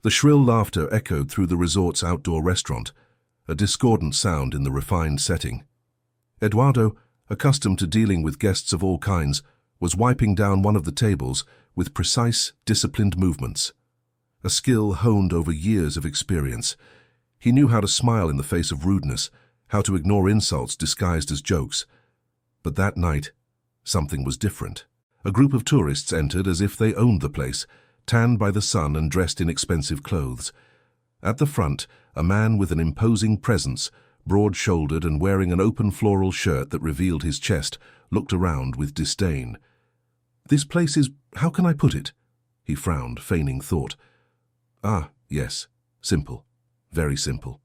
The shrill laughter echoed through the resort's outdoor restaurant, a discordant sound in the refined setting. Eduardo, accustomed to dealing with guests of all kinds, was wiping down one of the tables with precise, disciplined movements. A skill honed over years of experience. He knew how to smile in the face of rudeness, how to ignore insults disguised as jokes. But that night, something was different. A group of tourists entered as if they owned the place, tanned by the sun and dressed in expensive clothes. At the front, a man with an imposing presence, broad-shouldered and wearing an open floral shirt that revealed his chest, looked around with disdain. "This place is, how can I put it?" He frowned, feigning thought. "Ah, yes, simple, very simple."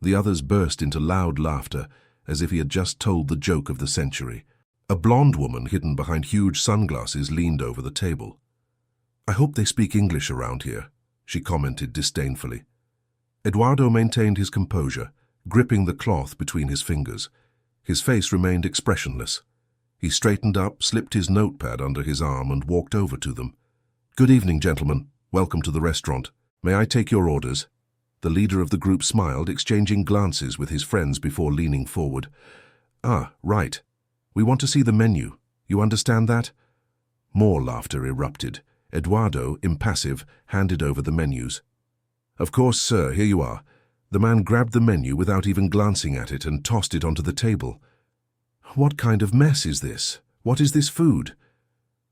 The others burst into loud laughter, as if he had just told the joke of the century. A blonde woman hidden behind huge sunglasses leaned over the table. "I hope they speak English around here," she commented disdainfully. Eduardo maintained his composure, gripping the cloth between his fingers. His face remained expressionless. He straightened up, slipped his notepad under his arm, and walked over to them. "Good evening, gentlemen. Welcome to the restaurant. May I take your orders?" The leader of the group smiled, exchanging glances with his friends before leaning forward. "Ah, right. We want to see the menu. You understand that?" More laughter erupted. Eduardo, impassive, handed over the menus. "Of course, sir, here you are." The man grabbed the menu without even glancing at it and tossed it onto the table. "What kind of mess is this? What is this food?"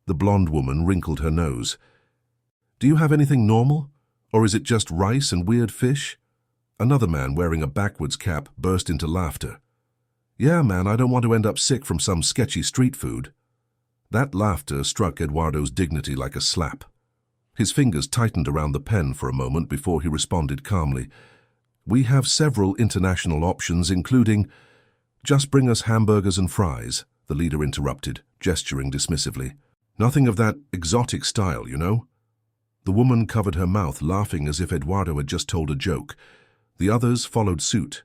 The blonde woman wrinkled her nose. "Do you have anything normal? Or is it just rice and weird fish?" Another man wearing a backwards cap burst into laughter. "Yeah, man, I don't want to end up sick from some sketchy street food." That laughter struck Eduardo's dignity like a slap. His fingers tightened around the pen for a moment before he responded calmly. "We have several international options, including—" "Just bring us hamburgers and fries," the leader interrupted, gesturing dismissively. "Nothing of that exotic style, you know." The woman covered her mouth, laughing as if Eduardo had just told a joke. The others followed suit.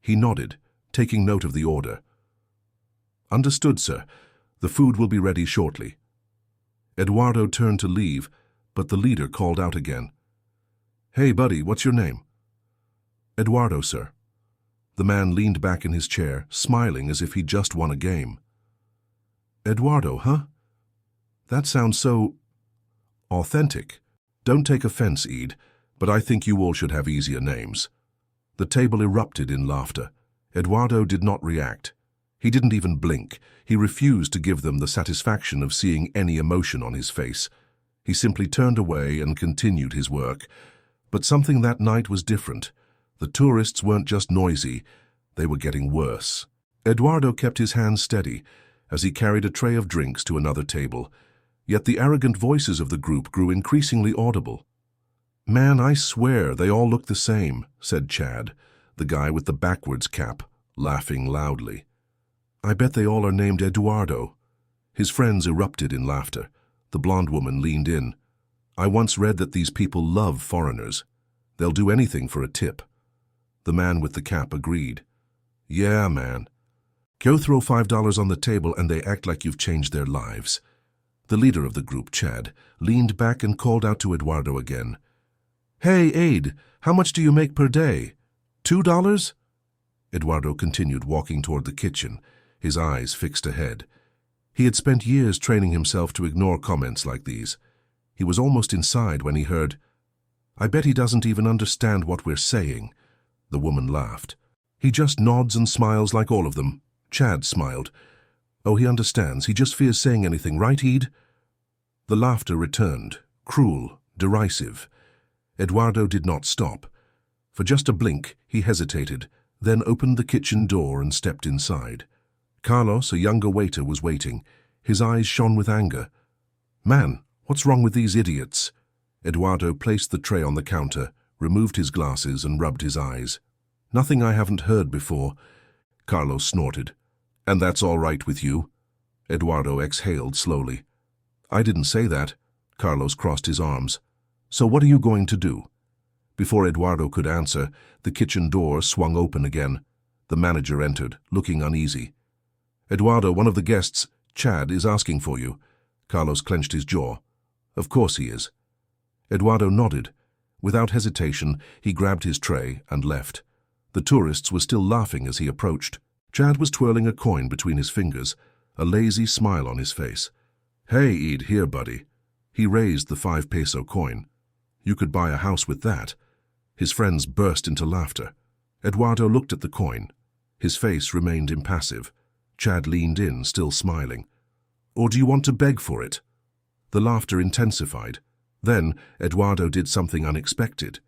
He nodded, taking note of the order. "Understood, sir. The food will be ready shortly." Eduardo turned to leave, but the leader called out again. "Hey, buddy, what's your name?" "Eduardo, sir." The man leaned back in his chair, smiling as if he'd just won a game. "Eduardo, huh? That sounds so authentic. Don't take offense, Ede, but I think you all should have easier names." The table erupted in laughter. Eduardo did not react. He didn't even blink. He refused to give them the satisfaction of seeing any emotion on his face. He simply turned away and continued his work. But something that night was different. The tourists weren't just noisy, they were getting worse. Eduardo kept his hands steady as he carried a tray of drinks to another table, yet the arrogant voices of the group grew increasingly audible. "Man, I swear they all look the same," said Chad, the guy with the backwards cap, laughing loudly. "I bet they all are named Eduardo." His friends erupted in laughter. The blonde woman leaned in. "I once read that these people love foreigners. They'll do anything for a tip." The man with the cap agreed. "Yeah, man. Go throw $5 on the table and they act like you've changed their lives." The leader of the group, Chad, leaned back and called out to Eduardo again. "Hey, Aid, how much do you make per day? $2? Eduardo continued walking toward the kitchen, his eyes fixed ahead. He had spent years training himself to ignore comments like these. He was almost inside when he heard, "I bet he doesn't even understand what we're saying." The woman laughed. "He just nods and smiles like all of them." Chad smiled. "Oh, he understands. He just fears saying anything, right, Ede?" The laughter returned, cruel, derisive. Eduardo did not stop. For just a blink, he hesitated, then opened the kitchen door and stepped inside. Carlos, a younger waiter, was waiting. His eyes shone with anger. "Man, what's wrong with these idiots?" Eduardo placed the tray on the counter, removed his glasses and rubbed his eyes. "Nothing I haven't heard before." Carlos snorted. "And that's all right with you?" Eduardo exhaled slowly. "I didn't say that." Carlos crossed his arms. "So what are you going to do?" Before Eduardo could answer, the kitchen door swung open again. The manager entered, looking uneasy. "Eduardo, one of the guests, Chad, is asking for you." Carlos clenched his jaw. "Of course he is." Eduardo nodded. Without hesitation, he grabbed his tray and left. The tourists were still laughing as he approached. Chad was twirling a coin between his fingers, a lazy smile on his face. "Hey, Eid, here, buddy." He raised the 5 peso coin. "You could buy a house with that." His friends burst into laughter. Eduardo looked at the coin. His face remained impassive. Chad leaned in, still smiling. "Or do you want to beg for it?" The laughter intensified. Then Eduardo did something unexpected.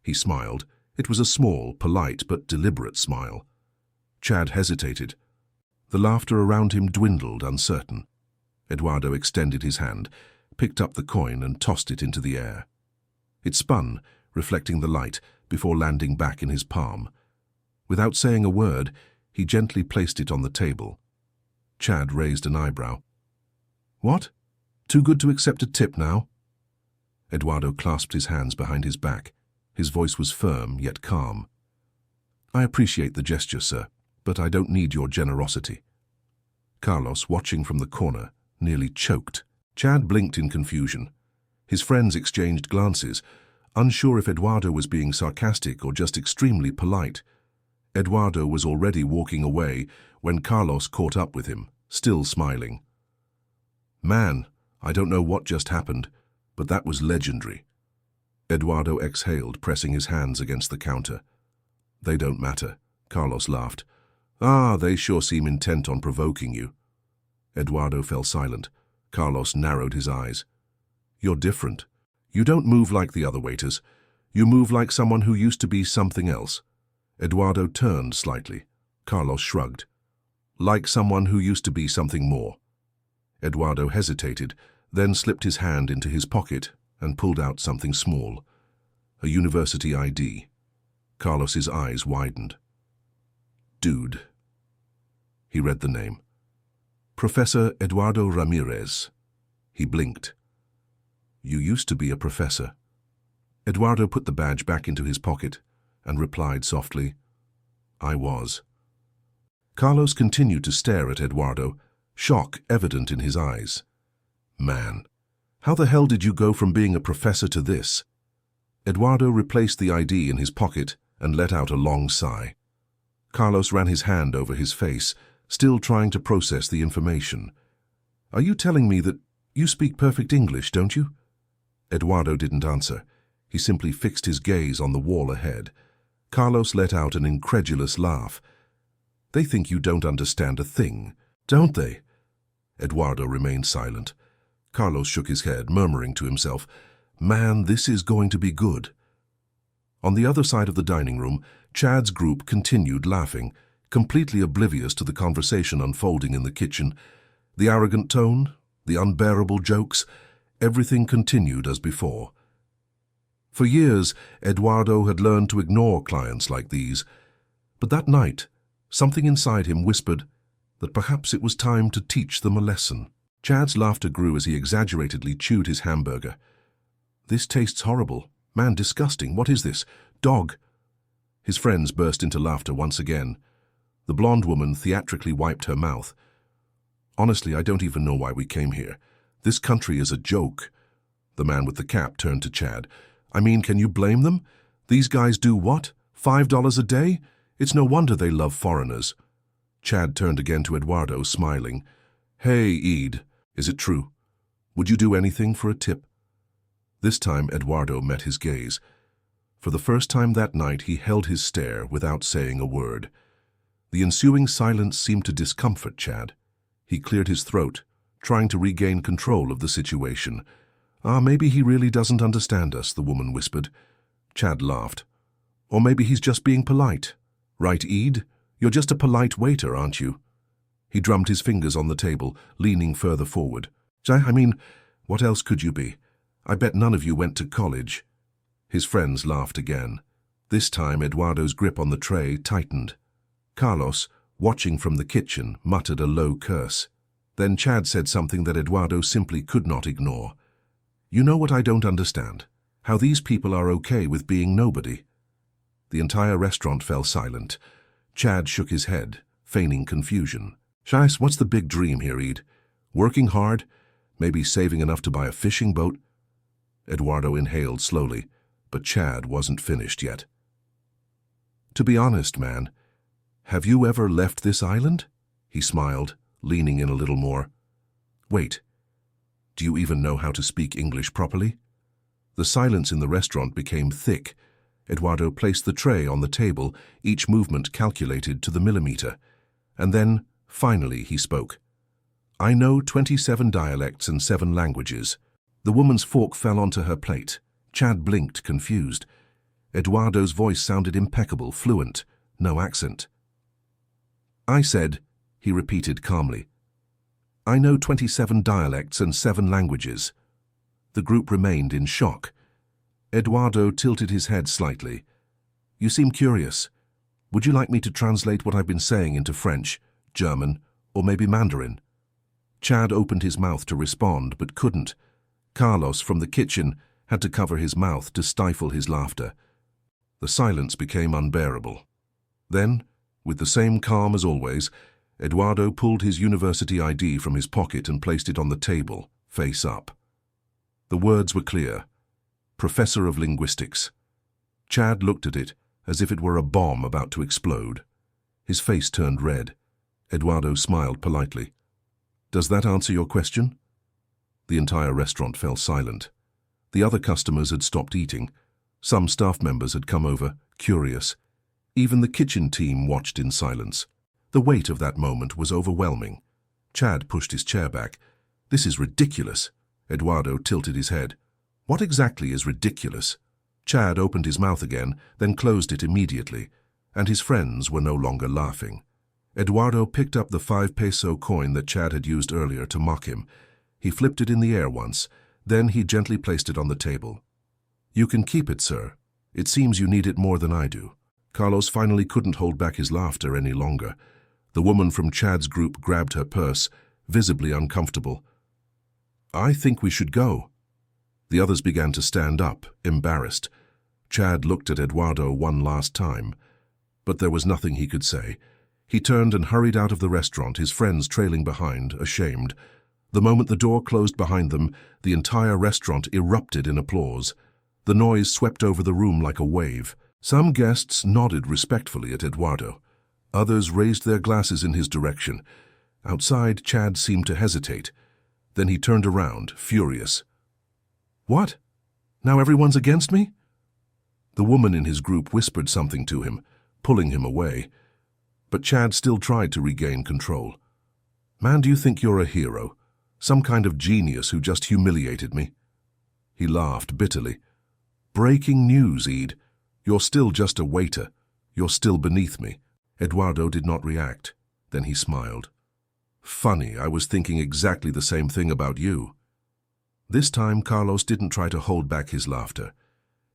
He smiled. It was a small, polite, but deliberate smile. Chad hesitated. The laughter around him dwindled, uncertain. Eduardo extended his hand, picked up the coin and tossed it into the air. It spun, reflecting the light, before landing back in his palm. Without saying a word, he gently placed it on the table. Chad raised an eyebrow. "What? Too good to accept a tip now?" Eduardo clasped his hands behind his back. His voice was firm, yet calm. "I appreciate the gesture, sir, but I don't need your generosity." Carlos, watching from the corner, nearly choked. Chad blinked in confusion. His friends exchanged glances, unsure if Eduardo was being sarcastic or just extremely polite. Eduardo was already walking away when Carlos caught up with him, still smiling. "Man, I don't know what just happened, but that was legendary." Eduardo exhaled, pressing his hands against the counter. "They don't matter," Carlos laughed. They sure seem intent on provoking you." Eduardo fell silent. Carlos narrowed his eyes. "You're different. You don't move like the other waiters. You move like someone who used to be something else." Eduardo turned slightly. Carlos shrugged. "Like someone who used to be something more." Eduardo hesitated, then slipped his hand into his pocket and pulled out something small. A university ID. Carlos's eyes widened. "Dude." He read the name. "Professor Eduardo Ramirez." He blinked. "You used to be a professor." Eduardo put the badge back into his pocket and replied softly, "I was." Carlos continued to stare at Eduardo, shock evident in his eyes. "Man, how the hell did you go from being a professor to this?" Eduardo replaced the ID in his pocket and let out a long sigh. Carlos ran his hand over his face, still trying to process the information. "Are you telling me that you speak perfect English, don't you?" Eduardo didn't answer. He simply fixed his gaze on the wall ahead. Carlos let out an incredulous laugh. "They think you don't understand a thing, don't they?" Eduardo remained silent. Carlos shook his head, murmuring to himself, "Man, this is going to be good." On the other side of the dining room, Chad's group continued laughing, completely oblivious to the conversation unfolding in the kitchen. The arrogant tone, the unbearable jokes, everything continued as before. For years, Eduardo had learned to ignore clients like these, but that night, something inside him whispered that perhaps it was time to teach them a lesson. Chad's laughter grew as he exaggeratedly chewed his hamburger. "This tastes horrible. Man, disgusting. What is this? Dog." His friends burst into laughter once again. The blonde woman theatrically wiped her mouth. "Honestly, I don't even know why we came here. This country is a joke." The man with the cap turned to Chad. "I mean, can you blame them? These guys do what? $5 a day? It's no wonder they love foreigners." Chad turned again to Eduardo, smiling. "Hey, Eid, is it true? Would you do anything for a tip?" This time Eduardo met his gaze. For the first time that night he held his stare without saying a word. The ensuing silence seemed to discomfort Chad. He cleared his throat, trying to regain control of the situation. Maybe he really doesn't understand us," the woman whispered. Chad laughed. "Or maybe he's just being polite. Right, Eid? You're just a polite waiter, aren't you?" He drummed his fingers on the table, leaning further forward. I mean, what else could you be? I bet none of you went to college." His friends laughed again. This time Eduardo's grip on the tray tightened. Carlos, watching from the kitchen, muttered a low curse. Then Chad said something that Eduardo simply could not ignore. "You know what I don't understand? How these people are okay with being nobody." The entire restaurant fell silent. Chad shook his head, feigning confusion. "Scheiss, what's the big dream here, Eid? Working hard? Maybe saving enough to buy a fishing boat?" Eduardo inhaled slowly. but Chad wasn't finished yet. "To be honest, man, have you ever left this island?" He smiled, leaning in a little more. "Wait, do you even know how to speak English properly?" The silence in the restaurant became thick. Eduardo placed the tray on the table, each movement calculated to the millimeter. And then, finally, he spoke. "I know 27 dialects and 7 languages." The woman's fork fell onto her plate. Chad blinked, confused. Eduardo's voice sounded impeccable, fluent, no accent. "I said," he repeated calmly, "I know 27 dialects and 7 languages." The group remained in shock. Eduardo tilted his head slightly. "You seem curious. Would you like me to translate what I've been saying into French, German, or maybe Mandarin?" Chad opened his mouth to respond, but couldn't. Carlos, from the kitchen, had to cover his mouth to stifle his laughter. The silence became unbearable. Then, with the same calm as always, Eduardo pulled his university ID from his pocket and placed it on the table, face up. The words were clear. Professor of Linguistics. Chad looked at it as if it were a bomb about to explode. His face turned red. Eduardo smiled politely. "Does that answer your question?" The entire restaurant fell silent. The other customers had stopped eating. Some staff members had come over, curious. Even the kitchen team watched in silence. The weight of that moment was overwhelming. Chad pushed his chair back. "This is ridiculous." Eduardo tilted his head. "What exactly is ridiculous?" Chad opened his mouth again, then closed it immediately, and his friends were no longer laughing. Eduardo picked up the 5-peso coin that Chad had used earlier to mock him. He flipped it in the air once, then he gently placed it on the table. "You can keep it, sir. It seems you need it more than I do." Carlos finally couldn't hold back his laughter any longer. The woman from Chad's group grabbed her purse, visibly uncomfortable. "I think we should go." The others began to stand up, embarrassed. Chad looked at Eduardo one last time, but there was nothing he could say. He turned and hurried out of the restaurant, his friends trailing behind, ashamed. The moment the door closed behind them, the entire restaurant erupted in applause. The noise swept over the room like a wave. Some guests nodded respectfully at Eduardo. Others raised their glasses in his direction. Outside, Chad seemed to hesitate. Then he turned around, furious. "What? Now everyone's against me?" The woman in his group whispered something to him, pulling him away. But Chad still tried to regain control. "Man, do you think you're a hero? Some kind of genius who just humiliated me?" He laughed bitterly. "Breaking news, Ede. You're still just a waiter. You're still beneath me." Eduardo did not react. Then he smiled. "Funny, I was thinking exactly the same thing about you." This time, Carlos didn't try to hold back his laughter.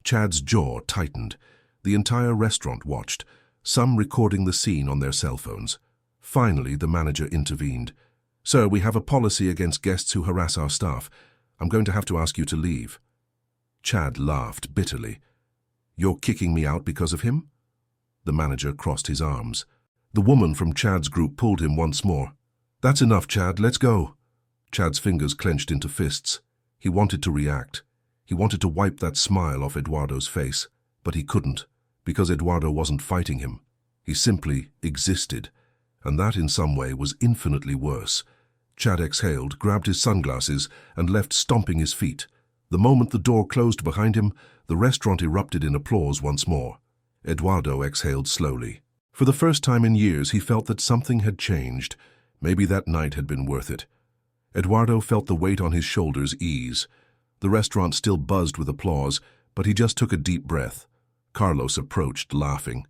Chad's jaw tightened. The entire restaurant watched, some recording the scene on their cell phones. Finally, the manager intervened. "Sir, we have a policy against guests who harass our staff. I'm going to have to ask you to leave." Chad laughed bitterly. "You're kicking me out because of him?" The manager crossed his arms. The woman from Chad's group pulled him once more. "That's enough, Chad. Let's go." Chad's fingers clenched into fists. He wanted to react. He wanted to wipe that smile off Eduardo's face, but he couldn't, because Eduardo wasn't fighting him. He simply existed, and that in some way was infinitely worse. Chad exhaled, grabbed his sunglasses, and left stomping his feet. The moment the door closed behind him, the restaurant erupted in applause once more. Eduardo exhaled slowly. For the first time in years, he felt that something had changed. Maybe that night had been worth it. Eduardo felt the weight on his shoulders ease. The restaurant still buzzed with applause, but he just took a deep breath. Carlos approached, laughing.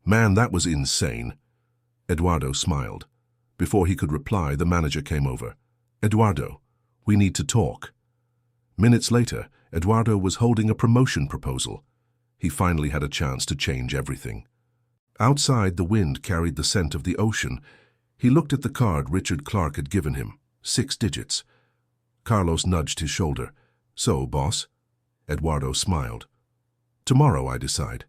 "Man, that was insane." Eduardo smiled. Before he could reply, the manager came over. "Eduardo, we need to talk." Minutes later, Eduardo was holding a promotion proposal. He finally had a chance to change everything. Outside, the wind carried the scent of the ocean. He looked at the card Richard Clark had given him, 6 digits. Carlos nudged his shoulder. "So, boss?" Eduardo smiled. "Tomorrow, I decide."